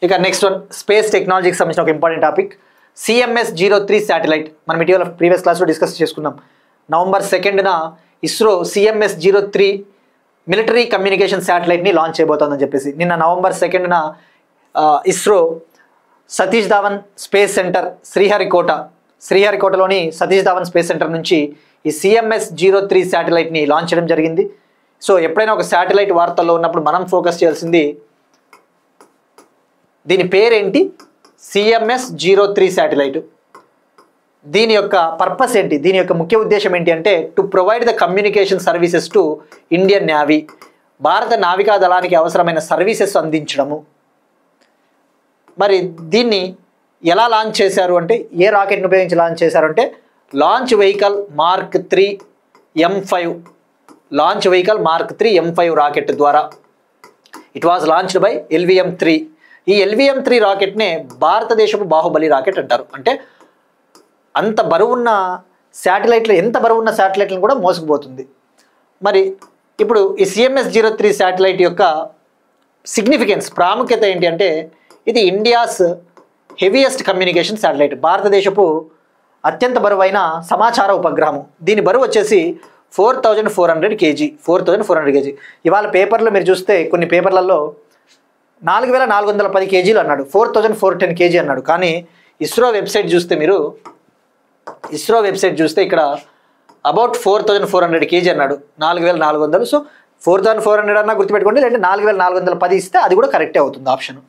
ఇక next one space టెక్నాలజీకి సంబంధించిన ఒక ఇంపార్టెంట్ టాపిక్ CMS-03 శాటిలైట్. మనం ఇటీవల ప్రీవియస్ క్లాస్లో డిస్కస్ చేసుకున్నాం. November 2న ఇస్రో CMS-03 మిలిటరీ కమ్యూనికేషన్ శాటిలైట్ని లాంచ్ చేయబోతోందని చెప్పేసి నిన్న November 2న ఇస్రో సతీష్ ధావన్ స్పేస్ సెంటర్ శ్రీహరికోటలోని సతీష్ ధావన్ స్పేస్ సెంటర్ నుంచి ఈ CMS-03 శాటిలైట్ని లాంచ్ చేయడం జరిగింది. సో ఎప్పుడైనా ఒక శాటిలైట్ వార్తల్లో ఉన్నప్పుడు మనం ఫోకస్ చేయాల్సింది దీని పేరేంటి, CMS-03 శాటిలైట్. దీని యొక్క పర్పస్ ఏంటి, దీని యొక్క ముఖ్య ఉద్దేశం ఏంటి అంటే to provide the communication services to Indian navy, భారత నావికా దళానికి అవసరమైన సర్వీసెస్ అందించడము. మరి దీన్ని ఎలా లాంచ్ చేశారు అంటే, ఏ రాకెట్ని ఉపయోగించి లాంచ్ చేశారు అంటే launch vehicle mark 3 M5 rocket ద్వారా. It was launched by LVM-3. ఈ LVM-3 రాకెట్నే భారతదేశపు బాహుబలి రాకెట్ అంటారు. అంటే అంత బరువున్న శాటిలైట్లు, ఎంత బరువున్న శాటిలైట్లను కూడా మోసుకుపోతుంది. మరి ఇప్పుడు ఈ CMS-03 శాటిలైట్ యొక్క సిగ్నిఫికెన్స్, ప్రాముఖ్యత ఏంటి అంటే ఇది ఇండియాస్ హెవీయెస్ట్ కమ్యూనికేషన్ శాటిలైట్, భారతదేశపు అత్యంత బరువైన సమాచార ఉపగ్రహము. దీని బరువు వచ్చేసి 4400 kg. ఇవాళ పేపర్లో మీరు చూస్తే కొన్ని పేపర్లలో 4410 kg అన్నాడు, 4410 kg అన్నాడు. కానీ ఇస్రో వెబ్సైట్ చూస్తే ఇక్కడ అబౌట్ 4400 kg అన్నాడు, 4400. సో 4400 అన్నా గుర్తుపెట్టుకోండి, లేదంటే 4410 ఇస్తే అది కూడా కరెక్టే అవుతుంది ఆప్షన్.